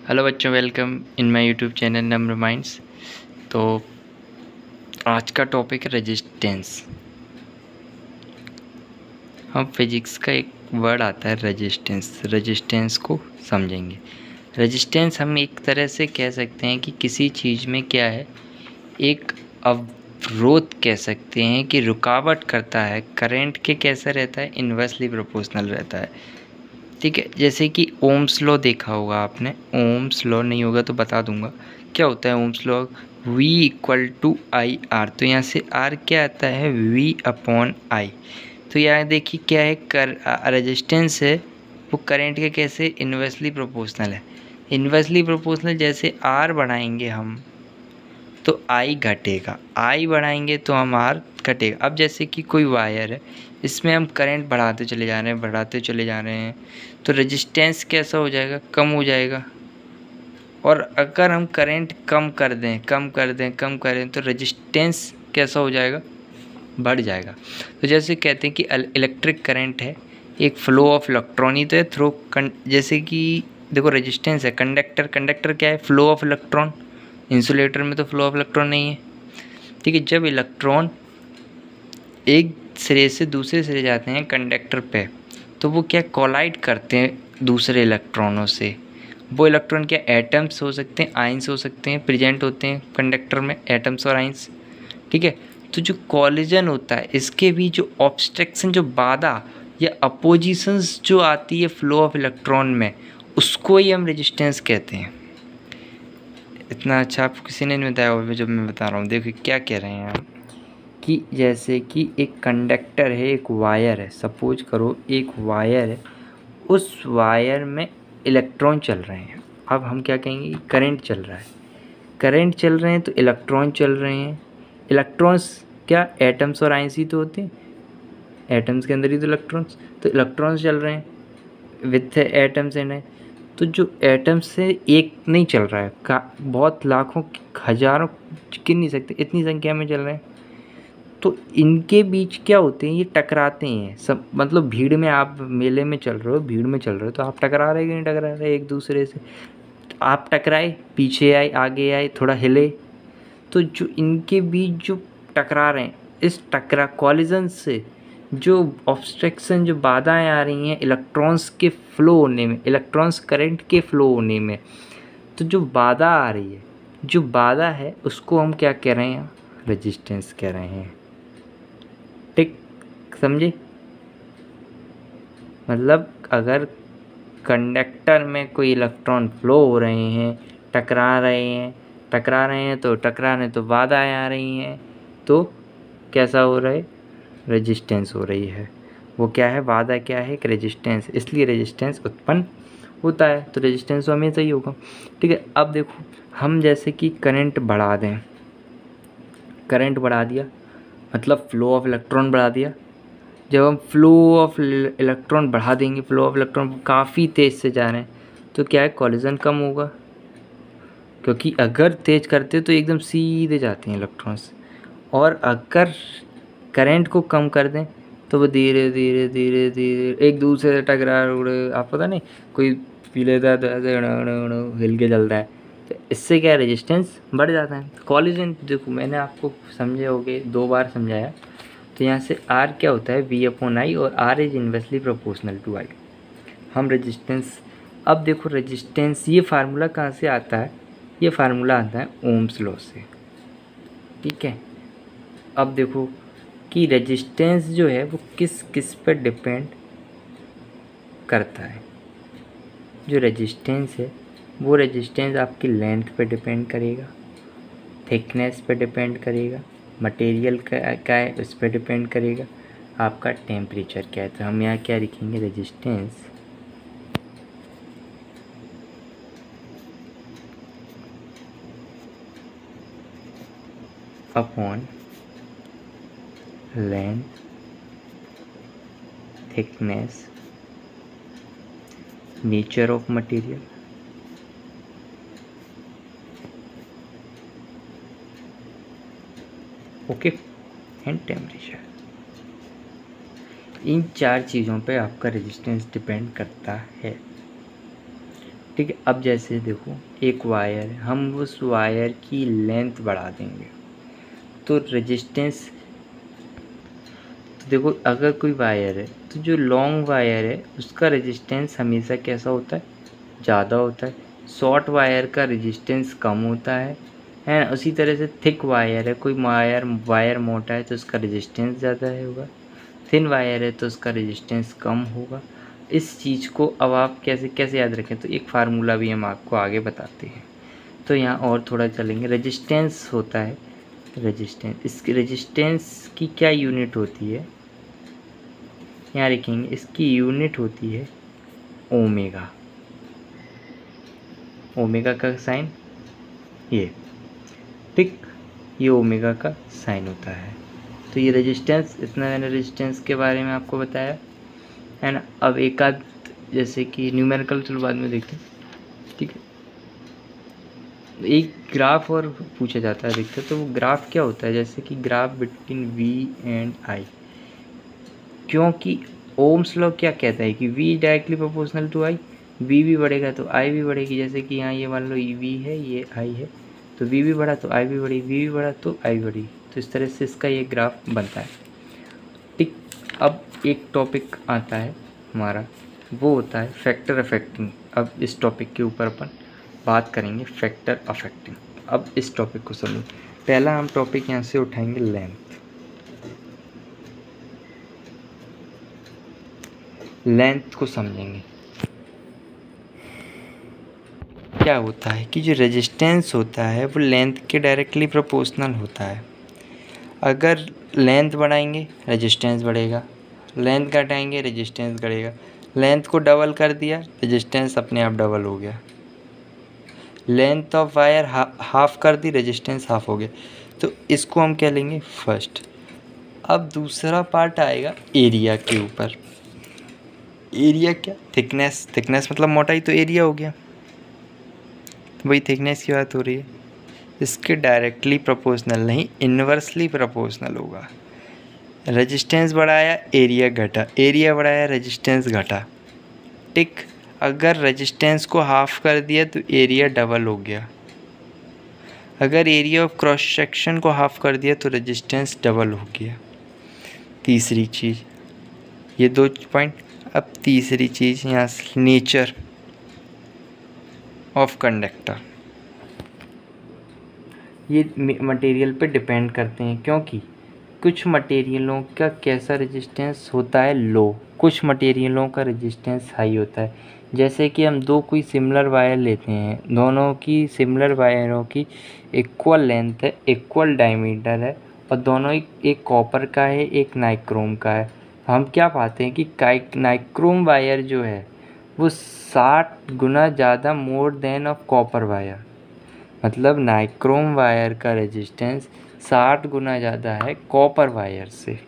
Hello बच्चों, welcome in my YouTube channel नम्र minds. तो आज का टॉपिक है रेजिस्टेंस। हम फिजिक्स का एक वर्ड आता है रेजिस्टेंस। रेजिस्टेंस को समझेंगे। रेजिस्टेंस हम एक तरह से कह सकते हैं कि किसी चीज़ में क्या है, एक अवरोध कह सकते हैं कि रुकावट करता है। करंट के कैसा रहता है, इन्वर्सली प्रोपोर्शनल रहता है। ठीक है, जैसे कि ओम्स लॉ देखा होगा आपने। ओम्स लॉ नहीं होगा तो बता दूंगा क्या होता है Ohm's law. V equal to I R. तो यहाँ से R क्या आता है, V अपॉन आई। तो यहाँ देखिए क्या है, रेजिस्टेंस है वो करंट के कैसे इन्वर्सली प्रोपोर्शनल है। इन्वर्सली प्रोपोर्शनल जैसे R बढ़ाएंगे हम तो I घटेगा, I बढ़ाएंगे तो हम R घटेगा। अब जैसे कि कोई वायर है, इसमें हम करंट बढ़ाते चले जा रहे हैं तो रेजिस्टेंस कैसा हो जाएगा, कम हो जाएगा। और अगर हम करंट कम करें तो रेजिस्टेंस कैसा हो जाएगा, बढ़ जाएगा। तो जैसे कहते हैं कि इलेक्ट्रिक करंट है, एक फ्लो ऑफ इलेक्ट्रॉन ही तो है थ्रू। जैसे कि देखो रेजिस्टेंस है, कंडक्टर क्या है, फ्लो ऑफ इलेक्ट्रॉन। इंसुलेटर में तो फ्लो ऑफ इलेक्ट्रॉन नहीं है। ठीक है, जब इलेक्ट्रॉन एक सिरे से दूसरे सिरे जाते हैं कंडक्टर पे, तो वो क्या कोलाइड करते हैं दूसरे इलेक्ट्रॉनों से। वो इलेक्ट्रॉन क्या एटम्स हो सकते हैं, आइंस हो सकते हैं, प्रेजेंट होते हैं कंडक्टर में, एटम्स और आइंस। ठीक है, तो जो कॉलिजन होता है इसके भी जो ऑब्स्ट्रक्शन, जो बाधा या अपोजिशंस जो आती है फ्लो ऑफ इलेक्ट्रॉन में, उसको ही हम रेजिस्टेंस कहते हैं। इतना अच्छा आपको किसी ने नहीं बताया होगा जब मैं बता रहा हूँ। देखिए क्या कह रहे हैं आप, कि जैसे कि एक कंडक्टर है, एक वायर है, सपोज करो एक वायर है, उस वायर में इलेक्ट्रॉन चल रहे हैं। अब हम क्या कहेंगे, करंट चल रहा है, करंट चल रहे हैं तो इलेक्ट्रॉन चल रहे हैं। इलेक्ट्रॉन्स क्या एटम्स और आइंस ही तो होते हैं, एटम्स के अंदर ही तो इलेक्ट्रॉन्स, तो इलेक्ट्रॉन्स चल रहे हैं विथ एटम्स एंड है। तो जो एटम्स से एक नहीं चल रहा है, बहुत लाखों हजारों गिन नहीं सकते, इतनी संख्या में चल रहे हैं। तो इनके बीच क्या होते हैं, ये टकराते हैं सब। मतलब भीड़ में, आप मेले में चल रहे हो, भीड़ में चल रहे हो, तो आप टकरा रहे कि नहीं टकरा रहे एक दूसरे से। तो आप टकराए, पीछे आए, आगे आए, थोड़ा हिले, तो जो इनके बीच जो टकरा रहे हैं, इस कॉलिजन से जो ऑब्स्ट्रक्शन, जो बाधाएं आ रही हैं इलेक्ट्रॉन्स के फ्लो होने में, इलेक्ट्रॉन्स करंट के फ्लो होने में, तो जो बाधा आ रही है, जो बाधा है उसको हम क्या कह रहे हैं, रेजिस्टेंस कह रहे हैं। ठीक, समझे। मतलब अगर कंडक्टर में कोई इलेक्ट्रॉन फ्लो हो रहे हैं, टकरा रहे हैं तो बाधाएं आ रही हैं, तो कैसा हो रहा है, रेजिस्टेंस हो रही है। वो क्या है, बाधा क्या है, एक रेजिस्टेंस, इसलिए रेजिस्टेंस उत्पन्न होता है। तो रेजिस्टेंस तो हमेशा ही होगा। ठीक है, अब देखो हम जैसे कि करंट बढ़ा दें, करंट बढ़ा दिया मतलब फ्लो ऑफ इलेक्ट्रॉन बढ़ा दिया। जब हम फ्लो ऑफ इलेक्ट्रॉन बढ़ा देंगे, फ्लो ऑफ इलेक्ट्रॉन काफ़ी तेज़ से जा रहे हैं, तो क्या है, कॉलिजन कम होगा। क्योंकि अगर तेज़ करते तो एकदम सीधे जाते हैं इलेक्ट्रॉन्स, और अगर करंट को कम कर दें तो वो धीरे धीरे धीरे धीरे एक दूसरे से टकरा उड़े। आप पता नहीं, कोई पी लेता है तो ऐसे हिल के चलता है, तो इससे क्या रेजिस्टेंस बढ़ जाता है। कॉलिजन देखो मैंने आपको समझे होगे, 2 बार समझाया। तो यहाँ से R क्या होता है, V अपॉन आई, और R is inversely proportional to I। हम रेजिस्टेंस, अब देखो रेजिस्टेंस ये फार्मूला कहाँ से आता है, ये फार्मूला आता है ओम्स लॉ से। ठीक है, अब देखो कि रेजिस्टेंस जो है वो किस किस पर डिपेंड करता है। जो रेजिस्टेंस है वो रेजिस्टेंस आपकी लेंथ पे डिपेंड करेगा, थिकनेस पे डिपेंड करेगा, मटेरियल का है उस पर डिपेंड करेगा, आपका टेम्परेचर क्या है। तो हम यहाँ क्या लिखेंगे, resistance upon length, thickness, nature of material, okay, and temperature. इन 4 चीज़ों पे आपका रेजिस्टेंस डिपेंड करता है। ठीक है। अब जैसे देखो एक वायर है, हम उस वायर की लेंथ बढ़ा देंगे तो रेजिस्टेंस, तो देखो अगर कोई वायर है तो जो लॉन्ग वायर है उसका रेजिस्टेंस हमेशा कैसा होता है, ज़्यादा होता है। शॉर्ट वायर का रेजिस्टेंस कम होता है उसी तरह से थिक वायर है, कोई वायर मोटा है तो उसका रेजिस्टेंस ज़्यादा है होगा, थिन वायर है तो उसका रेजिस्टेंस कम होगा। इस चीज़ को अब आप कैसे कैसे याद रखें, तो एक फार्मूला भी हम आपको आगे बताते हैं। तो यहाँ और थोड़ा चलेंगे। रेजिस्टेंस होता है, रेजिस्टेंस, इसकी रेजिस्टेंस की क्या यूनिट होती है, यहाँ लिखेंगे इसकी यूनिट होती है ओमेगा। ओमेगा का साइन ये, ठीक, ये ओमेगा का साइन होता है। तो ये रेजिस्टेंस, इतना मैंने रेजिस्टेंस के बारे में आपको बताया है ना। अब एक आध जैसे कि न्यूमेरिकल चलो बाद में देखते हैं, ठीक है। एक ग्राफ और पूछा जाता है देखते, तो वो ग्राफ क्या होता है, जैसे कि graph between V and I, क्योंकि ओम्स लॉ क्या कहता है कि V directly proportional to I, V भी बढ़ेगा तो आई भी बढ़ेगी। जैसे कि यहाँ ये मान लो ये वी है, ये आई है, तो वी भी बढ़ा तो आई भी बढ़ी, वी भी बढ़ा तो आई बढ़ी। तो इस तरह से इसका ये ग्राफ बनता है, ठीक। अब एक टॉपिक आता है हमारा, वो होता है फैक्टर अफेक्टिंग। अब इस टॉपिक के ऊपर अपन बात करेंगे, फैक्टर अफेक्टिंग। अब इस टॉपिक को समझो। पहला हम टॉपिक यहाँ से उठाएंगे लेंथ। लेंथ को समझेंगे। क्या होता है कि जो रेजिस्टेंस होता है वो लेंथ के डायरेक्टली प्रोपोर्शनल होता है। अगर लेंथ बढ़ाएंगे रेजिस्टेंस बढ़ेगा, लेंथ घटाएंगे रेजिस्टेंस बढ़ेगा। लेंथ को डबल कर दिया, रेजिस्टेंस अपने आप डबल हो गया। लेंथ ऑफ वायर हाफ कर दी, रेजिस्टेंस हाफ हो गया। तो इसको हम क्या लेंगे, फर्स्ट। अब दूसरा पार्ट आएगा एरिया के ऊपर। एरिया क्या, थिकनेस, थिकनेस मतलब मोटाई, तो एरिया हो गया, वही थिकनेस की बात हो रही है। इसके डायरेक्टली प्रोपोर्शनल नहीं, इन्वर्सली प्रोपोर्शनल होगा। रेजिस्टेंस बढ़ाया एरिया घटा, एरिया बढ़ाया रेजिस्टेंस घटा, ठीक। अगर रेजिस्टेंस को हाफ कर दिया तो एरिया डबल हो गया। अगर एरिया ऑफ क्रॉस सेक्शन को हाफ कर दिया तो रेजिस्टेंस डबल हो गया। तीसरी चीज़, ये दो पॉइंट। अब तीसरी चीज़ यहाँ से, नेचर ऑफ कंडक्टर। ये मटेरियल पे डिपेंड करते हैं, क्योंकि कुछ मटेरियलों का कैसा रेजिस्टेंस होता है, लो, कुछ मटेरियलों का रेजिस्टेंस हाई होता है। जैसे कि हम दो कोई सिमिलर वायर लेते हैं, दोनों की सिमिलर वायरों की इक्वल लेंथ है, इक्वल डायमीटर है, और दोनों एक कॉपर का है, एक नाइक्रोम का है। हम क्या पाते हैं कि नाइक्रोम वायर जो है वो 60 गुना ज़्यादा more than of copper wire, मतलब नाइक्रोम वायर का रेजिस्टेंस 60 गुना ज़्यादा है कॉपर वायर से,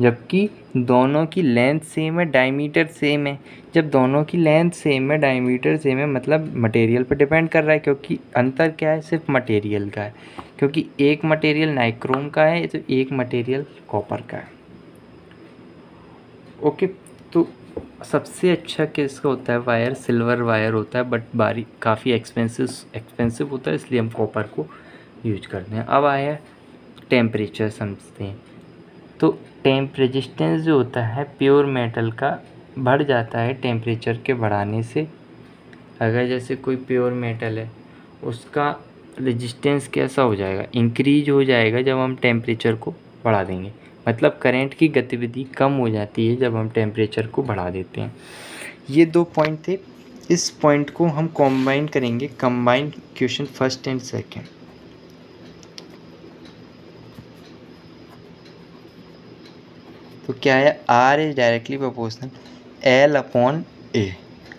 जबकि दोनों की लेंथ सेम है, डायमीटर सेम है। जब दोनों की लेंथ सेम है, डायमीटर सेम है, मतलब मटेरियल पर डिपेंड कर रहा है, क्योंकि अंतर क्या है, सिर्फ मटेरियल का है, क्योंकि एक मटेरियल नाइक्रोम का है तो एक मटेरियल कॉपर का है। ओके, तो सबसे अच्छा किसका होता है वायर, सिल्वर वायर होता है, बट काफ़ी एक्सपेंसिव होता है, इसलिए हम कॉपर को यूज करते हैं। अब आया टेम्परेचर समझते हैं। तो रेजिस्टेंस जो होता है प्योर मेटल का बढ़ जाता है टेम्परेचर के बढ़ाने से। अगर जैसे कोई प्योर मेटल है उसका रेजिस्टेंस कैसा हो जाएगा, इंक्रीज हो जाएगा जब हम टेम्परेचर को बढ़ा देंगे, मतलब करंट की गतिविधि कम हो जाती है जब हम टेम्परेचर को बढ़ा देते हैं। ये दो पॉइंट थे, इस पॉइंट को हम कंबाइन करेंगे, combine question first and second. तो क्या है, R is directly proportional L upon A.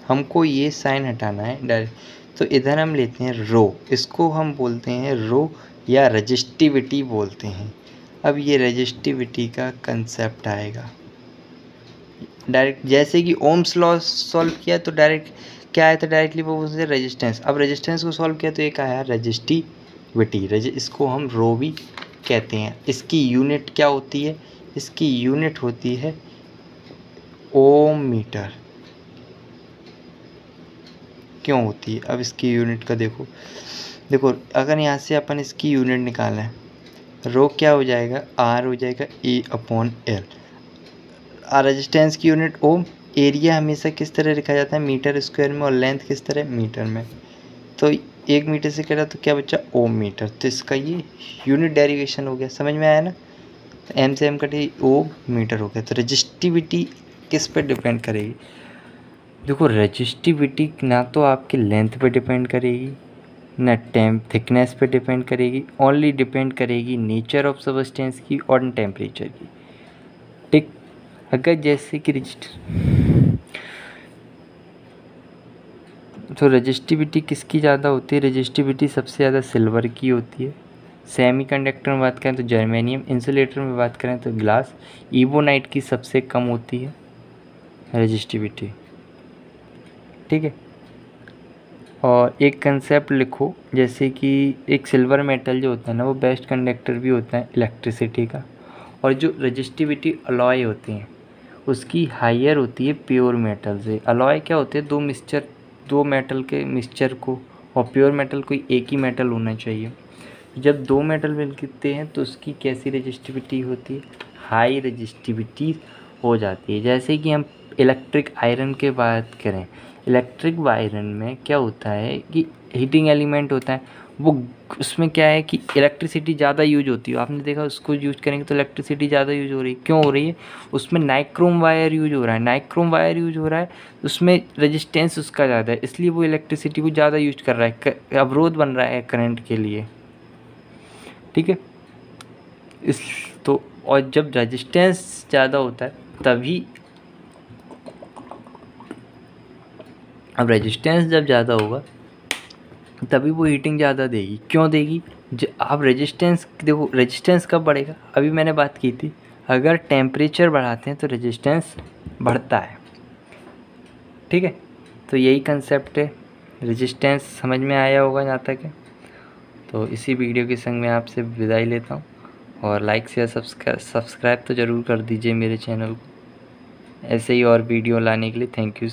हमको ये साइन हटाना है डायरेक्ट, तो इधर हम लेते हैं रो, इसको हम बोलते हैं रो या रजिस्टिविटी बोलते हैं। अब ये रजिस्टिविटी का कंसेप्ट आएगा डायरेक्ट, जैसे कि ओम्स लॉ सॉल्व किया तो डायरेक्ट क्या आया था, डायरेक्टली प्रोपोर्शनल रेजिस्टेंस। अब रेजिस्टेंस को सॉल्व किया तो एक आया रजिस्टिविटी, इसको हम रो भी कहते हैं। इसकी यूनिट क्या होती है, इसकी यूनिट होती है ओम मीटर, क्यों होती है। अब इसकी यूनिट का देखो अगर यहाँ से अपन इसकी यूनिट निकालें, रो क्या हो जाएगा, आर हो जाएगा E/L। रेजिस्टेंस की यूनिट ओम, एरिया हमेशा किस तरह लिखा जाता है, मीटर स्क्वायर में, और लेंथ किस तरह, मीटर में। तो 1 मीटर से करा तो क्या बचा, ओम मीटर। तो इसका ये यूनिट डेरिवेशन हो गया, समझ में आया ना। एम से एम कटी, ओम मीटर हो गया। तो रजिस्टिविटी किस पे डिपेंड करेगी, देखो रजिस्टिविटी ना तो आपकी लेंथ पे डिपेंड करेगी, ना थिकनेस पे डिपेंड करेगी, ओनली डिपेंड करेगी नेचर ऑफ सब्सटेंस की और टेम्परेचर की। ठीक, अगर जैसे कि तो रजिस्टिविटी किसकी ज़्यादा होती है, रजिस्टिविटी सबसे ज़्यादा सिल्वर की होती है। सेमीकंडक्टर में बात करें तो जर्मेनियम, इंसुलेटर में बात करें तो ग्लास, इबोनाइट की सबसे कम होती है रजिस्टिविटी। ठीक है, और एक कंसेप्ट लिखो, जैसे कि एक सिल्वर मेटल जो होता है ना, वो बेस्ट कंडक्टर भी होता है इलेक्ट्रिसिटी का, और जो रजिस्टिविटी अलॉय होती हैं उसकी हायर होती है प्योर मेटल से। अलॉय क्या होते हैं, दो मेटल के मिक्सचर को, और प्योर मेटल कोई एक ही मेटल होना चाहिए। जब दो मेटल मिलते हैं तो उसकी कैसी रजिस्टिविटी होती है, हाई रजिस्टिविटी हो जाती है। जैसे कि हम इलेक्ट्रिक आयरन के बात करें, इलेक्ट्रिक आयरन में क्या होता है कि हीटिंग एलिमेंट होता है, वो उसमें क्या है कि इलेक्ट्रिसिटी ज़्यादा यूज होती है। आपने देखा उसको यूज करेंगे तो इलेक्ट्रिसिटी ज़्यादा यूज हो रही है, क्यों हो रही है, उसमें नाइक्रोम वायर यूज हो रहा है। नाइक्रोम वायर यूज हो रहा है, उसमें रेजिस्टेंस उसका ज़्यादा है, इसलिए वो इलेक्ट्रिसिटी को ज़्यादा यूज कर रहा है, अवरोध बन रहा है करंट के लिए। ठीक है, इस तो और जब रेजिस्टेंस ज़्यादा होता है तभी, अब रेजिस्टेंस जब ज़्यादा होगा तभी वो हीटिंग ज़्यादा देगी। क्यों देगी, आप रेजिस्टेंस देखो, रेजिस्टेंस कब बढ़ेगा, अभी मैंने बात की थी, अगर टेम्परेचर बढ़ाते हैं तो रेजिस्टेंस बढ़ता है। ठीक है, तो यही कंसेप्ट है, रेजिस्टेंस समझ में आया होगा जहाँ तक है। तो इसी वीडियो के संग मैं आपसे विदाई लेता हूँ, और लाइक शेयर सब्सक्राइब तो ज़रूर कर दीजिए मेरे चैनल को, ऐसे ही और वीडियो लाने के लिए। Thank you.